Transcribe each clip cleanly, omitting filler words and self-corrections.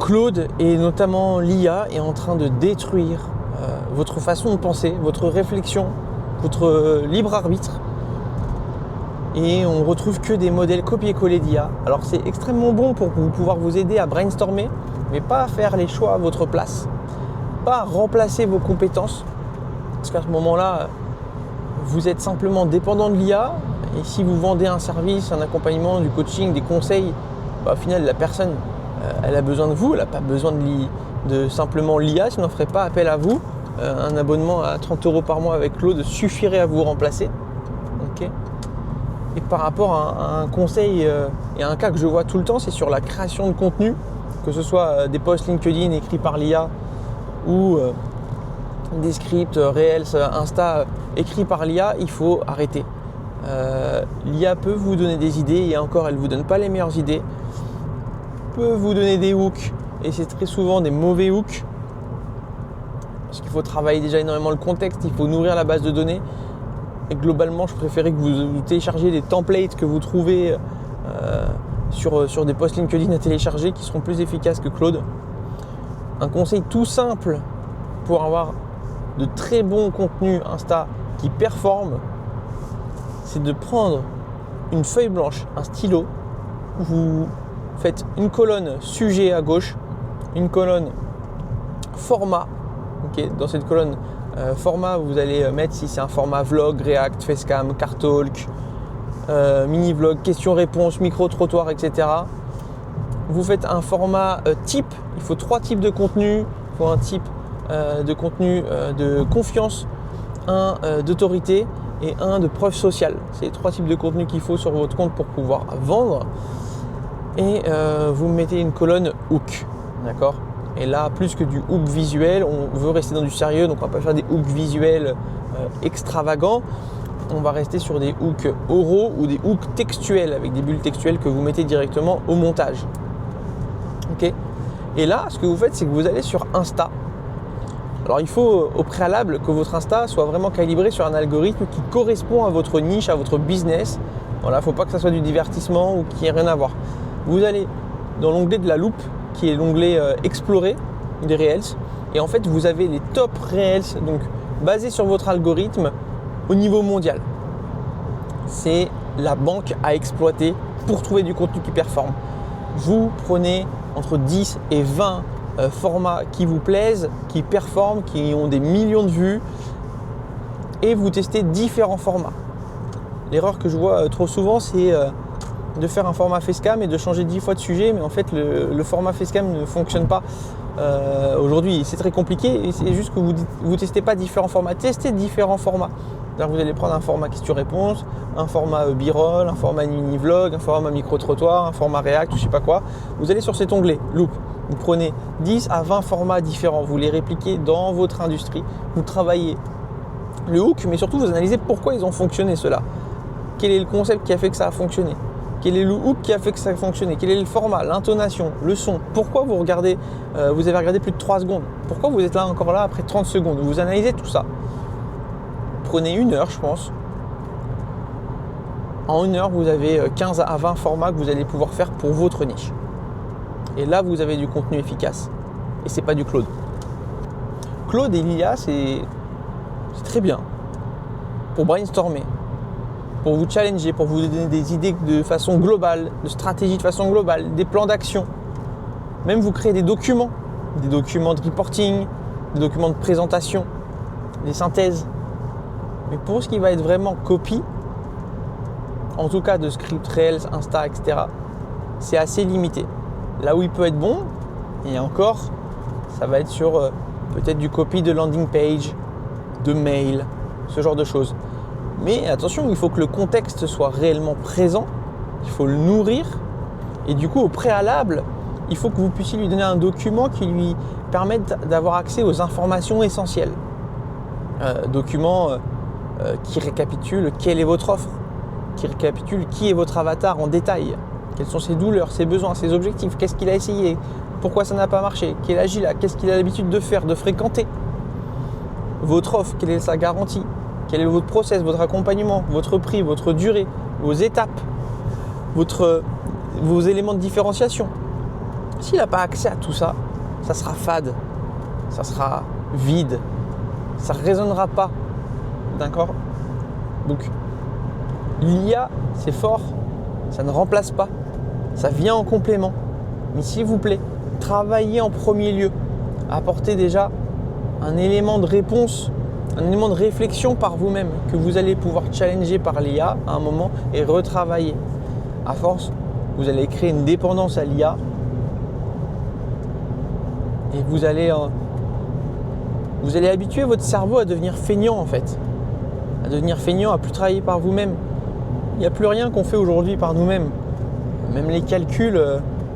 Claude et notamment l'IA est en train de détruire votre façon de penser, votre réflexion, votre libre arbitre. Et on retrouve que des modèles copier-coller d'IA. Alors c'est extrêmement bon pour pouvoir vous aider à brainstormer, mais pas à faire les choix à votre place, pas à remplacer vos compétences, parce qu'à ce moment-là, vous êtes simplement dépendant de l'IA. Et si vous vendez un service, un accompagnement, du coaching, des conseils, au final la personne, elle a besoin de vous, elle n'a pas besoin de simplement l'IA, sinon elle ne ferait pas appel à vous. Un abonnement à 30 € par mois avec Claude suffirait à vous remplacer. Okay. Et par rapport à un conseil et à un cas que je vois tout le temps, c'est sur la création de contenu, que ce soit des posts LinkedIn écrits par l'IA ou des scripts Reels, Insta écrits par l'IA, il faut arrêter. L'IA peut vous donner des idées et encore elle ne vous donne pas les meilleures idées, peut vous donner des hooks et c'est très souvent des mauvais hooks parce qu'il faut travailler déjà énormément le contexte, il faut nourrir la base de données. Et globalement, je préférais que vous téléchargiez des templates que vous trouvez sur des posts LinkedIn à télécharger qui seront plus efficaces que Claude. Un conseil tout simple pour avoir de très bons contenus Insta qui performent, c'est de prendre une feuille blanche, un stylo, vous faites une colonne sujet à gauche, une colonne format. Okay, dans cette colonne format, vous allez mettre si c'est un format vlog, React, Facecam, Cartalk, mini-vlog, questions-réponses, micro-trottoir, etc. Vous faites un format type, il faut 3 types de contenu. Il faut un type de contenu de confiance, un d'autorité et un de preuve sociale. C'est les 3 types de contenu qu'il faut sur votre compte pour pouvoir vendre. Et vous mettez une colonne hook, d'accord ? Et là, plus que du hook visuel, on veut rester dans du sérieux, donc on ne va pas faire des hooks visuels extravagants. On va rester sur des hooks oraux ou des hooks textuels avec des bulles textuelles que vous mettez directement au montage. Okay. Et là, ce que vous faites, c'est que vous allez sur Insta. Alors, il faut au préalable que votre Insta soit vraiment calibré sur un algorithme qui correspond à votre niche, à votre business. Voilà, il ne faut pas que ça soit du divertissement ou qu'il n'y ait rien à voir. Vous allez dans l'onglet de la loupe, qui est l'onglet Explorer des Reels. Et en fait, vous avez les top Reels, donc basés sur votre algorithme au niveau mondial. C'est la banque à exploiter pour trouver du contenu qui performe. Vous prenez entre 10 et 20 formats qui vous plaisent, qui performent, qui ont des millions de vues et vous testez différents formats. L'erreur que je vois trop souvent, c'est de faire un format Facecam et de changer 10 fois de sujet, mais en fait le format Facecam ne fonctionne pas. Aujourd'hui, c'est très compliqué et c'est juste que vous ne testez pas différents formats. Testez différents formats. Alors, vous allez prendre un format question-réponse, un format b-roll, un format mini-vlog, un format micro-trottoir, un format React, je sais pas quoi. Vous allez sur cet onglet, Loop. Vous prenez 10 à 20 formats différents. Vous les répliquez dans votre industrie. Vous travaillez le hook, mais surtout vous analysez pourquoi ils ont fonctionné ceux-là. Quel est le concept qui a fait que ça a fonctionné ? Quel est le hook qui a fait que ça a fonctionné ? Quel est le format, l'intonation, le son ? Pourquoi vous avez regardé plus de 3 secondes ? Pourquoi vous êtes là encore là après 30 secondes ? Vous analysez tout ça. Prenez 1 heure, je pense. En 1 heure, vous avez 15 à 20 formats que vous allez pouvoir faire pour votre niche. Et là, vous avez du contenu efficace. Et c'est pas du Claude. Claude et l'IA, c'est très bien pour brainstormer, pour vous challenger, pour vous donner des idées de façon globale, de stratégie de façon globale, des plans d'action. Même vous créez des documents de reporting, des documents de présentation, des synthèses. Mais pour ce qui va être vraiment copy, en tout cas de script Reels, Insta, etc., c'est assez limité. Là où il peut être bon, et encore, ça va être sur peut-être du copy de landing page, de mail, ce genre de choses. Mais attention, il faut que le contexte soit réellement présent, il faut le nourrir, et du coup au préalable, il faut que vous puissiez lui donner un document qui lui permette d'avoir accès aux informations essentielles. Document qui récapitule quelle est votre offre, qui récapitule qui est votre avatar en détail, quelles sont ses douleurs, ses besoins, ses objectifs, qu'est-ce qu'il a essayé, pourquoi ça n'a pas marché, quel âge il a, qu'est-ce qu'il a l'habitude de faire, de fréquenter, votre offre, quelle est sa garantie, quel est votre process, votre accompagnement, votre prix, votre durée, vos étapes, vos éléments de différenciation. S'il n'a pas accès à tout ça, ça sera fade, ça sera vide, ça ne résonnera pas. D'accord? Donc, l'IA, c'est fort, ça ne remplace pas, ça vient en complément. Mais s'il vous plaît, travaillez en premier lieu, apportez déjà un élément de réponse, un élément de réflexion par vous-même que vous allez pouvoir challenger par l'IA à un moment et retravailler. À force, vous allez créer une dépendance à l'IA et vous allez habituer votre cerveau à devenir feignant en fait, à devenir feignant, à plus travailler par vous-même. Il n'y a plus rien qu'on fait aujourd'hui par nous-mêmes. Même les calculs,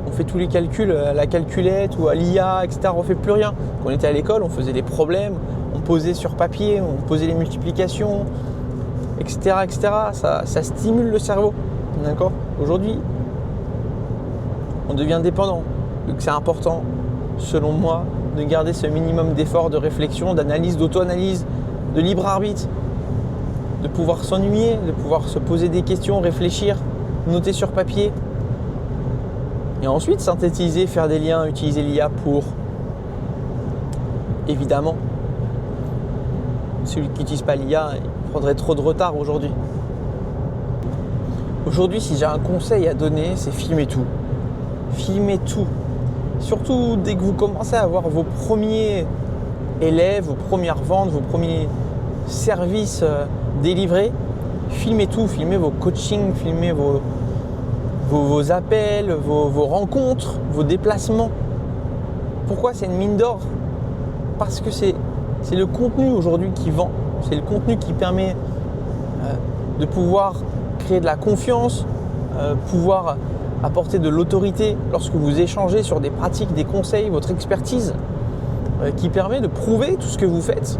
on fait tous les calculs à la calculette ou à l'IA, etc. On ne fait plus rien. Quand on était à l'école, on faisait des problèmes, on posait sur papier, on posait les multiplications, etc. etc. Ça stimule le cerveau. D'accord? Aujourd'hui, on devient dépendant. Donc c'est important, selon moi, de garder ce minimum d'effort, de réflexion, d'analyse, d'auto-analyse, de libre arbitre, de pouvoir s'ennuyer, de pouvoir se poser des questions, réfléchir, noter sur papier. Et ensuite, synthétiser, faire des liens, utiliser l'IA pour, évidemment, celui qui n'utilise pas l'IA, il prendrait trop de retard aujourd'hui. Aujourd'hui, si j'ai un conseil à donner, c'est filmer tout. Filmez tout. Surtout dès que vous commencez à avoir vos premiers élèves, vos premières ventes, vos premiers services délivrés, filmez tout. Filmez vos coachings, filmez vos appels, vos rencontres, vos déplacements. Pourquoi c'est une mine d'or? Parce que c'est le contenu aujourd'hui qui vend. C'est le contenu qui permet de pouvoir créer de la confiance, pouvoir apporter de l'autorité lorsque vous échangez sur des pratiques, des conseils, votre expertise qui permet de prouver tout ce que vous faites,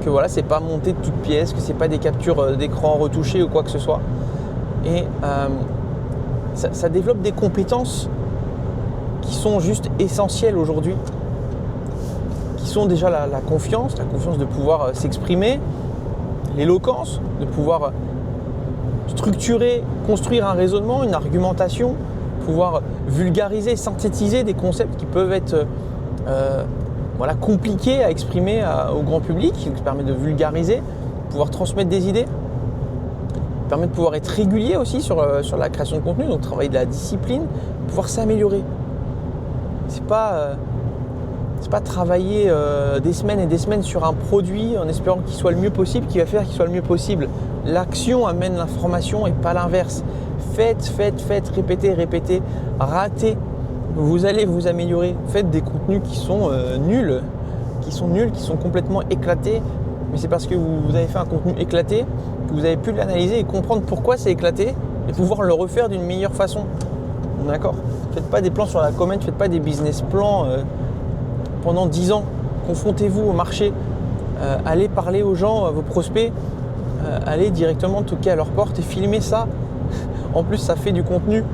que voilà, c'est pas monté de toutes pièces, que c'est pas des captures d'écran retouchées ou quoi que ce soit. Et ça développe des compétences qui sont juste essentielles aujourd'hui, qui sont déjà la confiance de pouvoir s'exprimer, l'éloquence, de pouvoir structurer, construire un raisonnement, une argumentation, pouvoir vulgariser, synthétiser des concepts qui peuvent être compliqués à exprimer au grand public, qui permet de vulgariser, pouvoir transmettre des idées, permet de pouvoir être régulier aussi sur la création de contenu, donc travailler de la discipline, pouvoir s'améliorer. C'est pas travailler des semaines et des semaines sur un produit en espérant qu'il soit le mieux possible, qui va faire qu'il soit le mieux possible. L'action amène l'information et pas l'inverse. Faites, répétez, ratez. Vous allez vous améliorer. Faites des contenus qui sont nuls, qui sont complètement éclatés. Mais c'est parce que vous avez fait un contenu éclaté que vous avez pu l'analyser et comprendre pourquoi c'est éclaté et pouvoir le refaire d'une meilleure façon. D'accord? Faites pas des plans sur la comète, faites pas des business plans pendant 10 ans. Confrontez-vous au marché. Allez parler aux gens, à vos prospects. Allez directement toquer à leur porte et filmer ça. En plus, ça fait du contenu.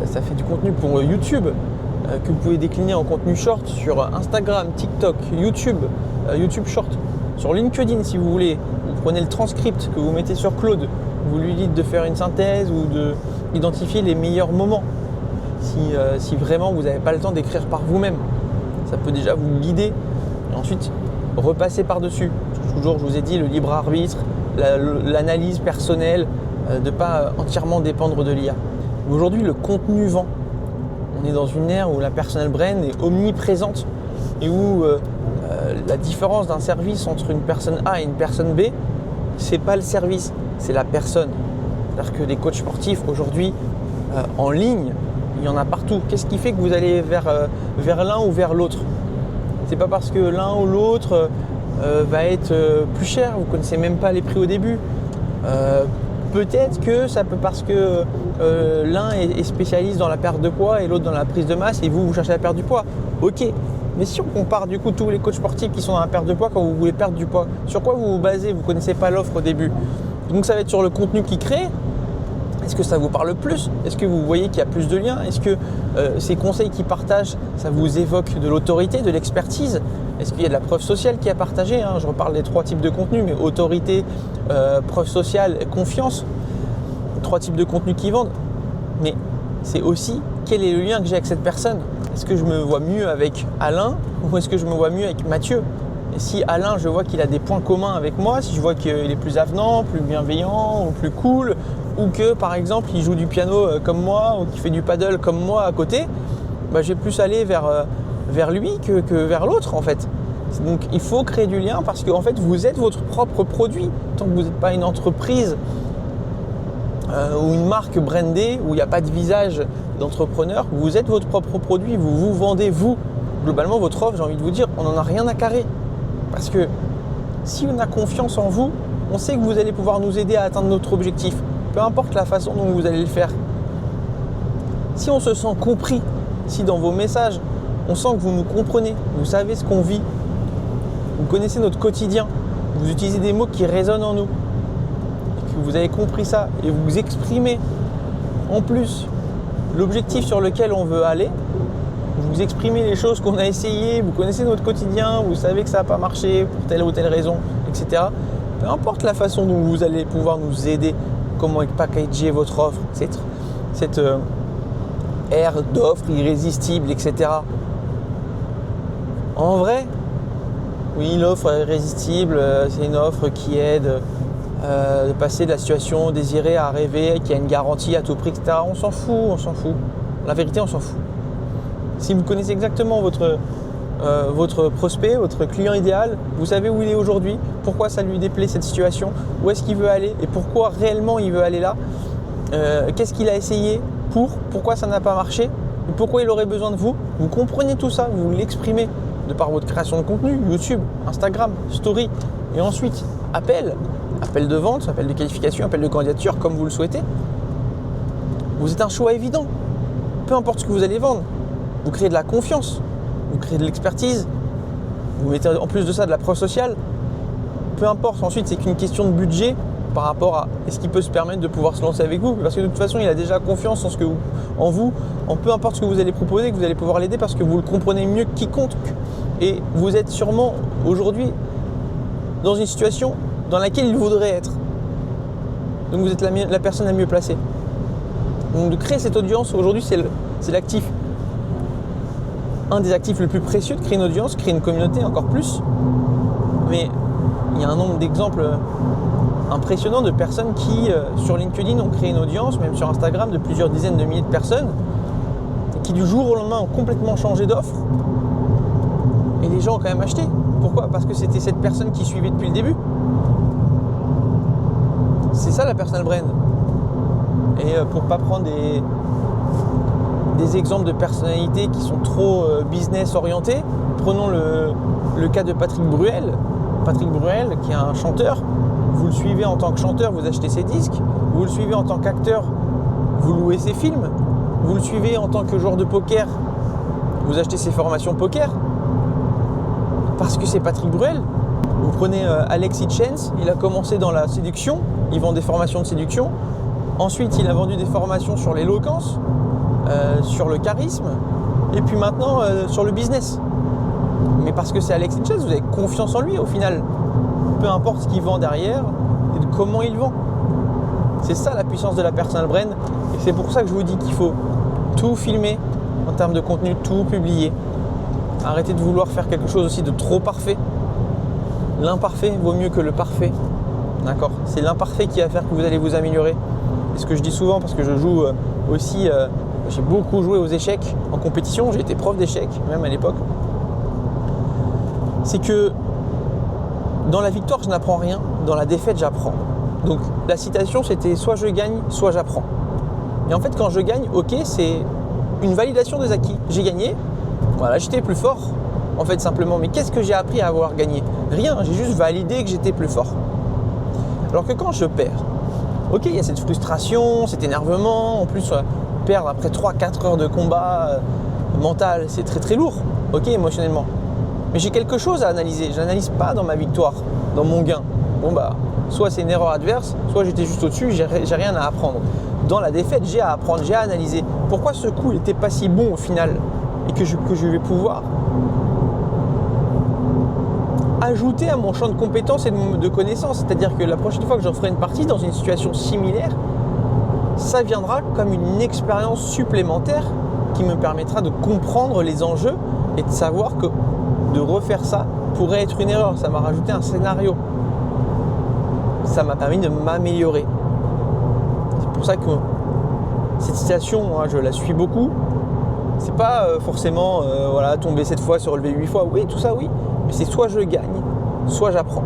Ça fait du contenu pour YouTube que vous pouvez décliner en contenu short sur Instagram, TikTok, YouTube Short, sur LinkedIn si vous voulez. Vous prenez le transcript que vous mettez sur Claude, vous lui dites de faire une synthèse ou d'identifier les meilleurs moments. Si vraiment vous n'avez pas le temps d'écrire par vous-même, ça peut déjà vous guider. Et ensuite, repasser par-dessus. Toujours, je vous ai dit, le libre arbitre, l'analyse personnelle, de ne pas entièrement dépendre de l'IA. Aujourd'hui, le contenu vend. On est dans une ère où la personal brand est omniprésente et où la différence d'un service entre une personne A et une personne B, c'est pas le service, c'est la personne. C'est-à-dire que des coachs sportifs aujourd'hui, en ligne, il y en a partout. Qu'est-ce qui fait que vous allez vers l'un ou vers l'autre? C'est pas parce que l'un ou l'autre va être plus cher, vous ne connaissez même pas les prix au début. Peut-être que ça peut parce que l'un est spécialiste dans la perte de poids et l'autre dans la prise de masse et vous cherchez à perdre du poids. Ok, mais si on compare du coup tous les coachs sportifs qui sont dans la perte de poids quand vous voulez perdre du poids, sur quoi vous vous basez? Vous ne connaissez pas l'offre au début. Donc ça va être sur le contenu qu'ils créent. Est-ce que ça vous parle plus? Est-ce que vous voyez qu'il y a plus de liens? Est-ce que ces conseils qu'ils partagent, ça vous évoque de l'autorité, de l'expertise? Est-ce qu'il y a de la preuve sociale qui est à partager? Je reparle des 3 types de contenus, mais autorité, preuve sociale, confiance. 3 types de contenus qui vendent. Mais c'est aussi quel est le lien que j'ai avec cette personne. Est-ce que je me vois mieux avec Alain ou est-ce que je me vois mieux avec Mathieu? Et si Alain, je vois qu'il a des points communs avec moi, si je vois qu'il est plus avenant, plus bienveillant ou plus cool, ou que par exemple il joue du piano comme moi ou qu'il fait du paddle comme moi à côté, je vais plus aller vers lui que vers l'autre en fait. Donc il faut créer du lien parce que en fait vous êtes votre propre produit. Tant que vous n'êtes pas une entreprise ou une marque brandée où il n'y a pas de visage d'entrepreneur, vous êtes votre propre produit, vous vous vendez vous. Globalement votre offre, j'ai envie de vous dire, on n'en a rien à carrer. Parce que si on a confiance en vous, on sait que vous allez pouvoir nous aider à atteindre notre objectif, peu importe la façon dont vous allez le faire. Si on se sent compris, si dans vos messages, on sent que vous nous comprenez, vous savez ce qu'on vit, vous connaissez notre quotidien, vous utilisez des mots qui résonnent en nous, que vous avez compris ça et vous exprimez en plus l'objectif sur lequel on veut aller, vous exprimez les choses qu'on a essayées, vous connaissez notre quotidien, vous savez que ça n'a pas marché pour telle ou telle raison, etc. Peu importe la façon dont vous allez pouvoir nous aider, comment packager votre offre, cette ère d'offre irrésistible, etc. En vrai, oui, l'offre irrésistible, c'est une offre qui aide de passer de la situation désirée à rêver, qui a une garantie à tout prix, etc. On s'en fout. La vérité, on s'en fout. Si vous connaissez exactement votre prospect, votre client idéal, vous savez où il est aujourd'hui, pourquoi ça lui déplaît cette situation, où est-ce qu'il veut aller et pourquoi réellement il veut aller là, qu'est-ce qu'il a essayé pourquoi ça n'a pas marché, et pourquoi il aurait besoin de vous. Vous comprenez tout ça, vous l'exprimez de par votre création de contenu, YouTube, Instagram, Story, et ensuite appel de vente, appel de qualification, appel de candidature, comme vous le souhaitez. Vous êtes un choix évident, peu importe ce que vous allez vendre. Vous créez de la confiance, vous créez de l'expertise, vous mettez en plus de ça de la preuve sociale. Peu importe, ensuite c'est qu'une question de budget par rapport à est-ce qu'il peut se permettre de pouvoir se lancer avec vous, parce que de toute façon il a déjà confiance en vous, en peu importe ce que vous allez proposer, que vous allez pouvoir l'aider parce que vous le comprenez mieux que quiconque. Et vous êtes sûrement aujourd'hui dans une situation dans laquelle il voudrait être. Donc vous êtes la personne la mieux placée. Donc de créer cette audience aujourd'hui c'est l'actif. Un des actifs les plus précieux de créer une audience, créer une communauté encore plus. Mais il y a un nombre d'exemples impressionnants de personnes qui, sur LinkedIn, ont créé une audience, même sur Instagram, de plusieurs dizaines de milliers de personnes, et qui du jour au lendemain ont complètement changé d'offre. Et les gens ont quand même acheté. Pourquoi ? Parce que c'était cette personne qui suivait depuis le début. C'est ça la personal brand. Et pour ne pas prendre des exemples de personnalités qui sont trop business orientées, prenons le cas de Patrick Bruel. Patrick Bruel, qui est un chanteur, vous le suivez en tant que chanteur, vous achetez ses disques, vous le suivez en tant qu'acteur, vous louez ses films, vous le suivez en tant que joueur de poker, vous achetez ses formations poker, parce que c'est Patrick Bruel. Vous prenez Alex Hitchens, il a commencé dans la séduction, il vend des formations de séduction, ensuite il a vendu des formations sur l'éloquence, sur le charisme, et puis maintenant sur le business. Mais parce que c'est Alex Hitchens, vous avez confiance en lui au final. Peu importe ce qu'il vend derrière et de comment il vend. C'est ça la puissance de la personal brand. Et c'est pour ça que je vous dis qu'il faut tout filmer en termes de contenu, tout publier. Arrêtez de vouloir faire quelque chose aussi de trop parfait. L'imparfait vaut mieux que le parfait. D'accord ? C'est l'imparfait qui va faire que vous allez vous améliorer. C'est ce que je dis souvent parce que je joue aussi, j'ai beaucoup joué aux échecs en compétition. J'ai été prof d'échecs, même à l'époque. C'est que dans la victoire, je n'apprends rien. Dans la défaite, j'apprends. Donc la citation, c'était soit je gagne, soit j'apprends. Et en fait, quand je gagne, ok, c'est une validation des acquis. J'ai gagné, voilà, j'étais plus fort. En fait, simplement. Mais qu'est-ce que j'ai appris à avoir gagné ? Rien, j'ai juste validé que j'étais plus fort. Alors que quand je perds, ok, il y a cette frustration, cet énervement. En plus, perdre après 3-4 heures de combat mental, c'est très très lourd, ok, émotionnellement. Mais j'ai quelque chose à analyser. Je n'analyse pas dans ma victoire, dans mon gain. Bon soit c'est une erreur adverse, soit j'étais juste au-dessus, j'ai rien à apprendre. Dans la défaite, j'ai à apprendre, j'ai à analyser. Pourquoi ce coup n'était pas si bon au final et que je vais pouvoir ajouter à mon champ de compétences et de connaissances. C'est-à-dire que la prochaine fois que j'en ferai une partie dans une situation similaire, ça viendra comme une expérience supplémentaire qui me permettra de comprendre les enjeux et de savoir que de refaire ça pourrait être une erreur. Ça m'a rajouté un scénario. Ça m'a permis de m'améliorer. C'est pour ça que cette citation, moi, je la suis beaucoup. C'est pas forcément tomber 7 fois, se relever 8 fois. Oui, tout ça, oui. Mais c'est soit je gagne, soit j'apprends.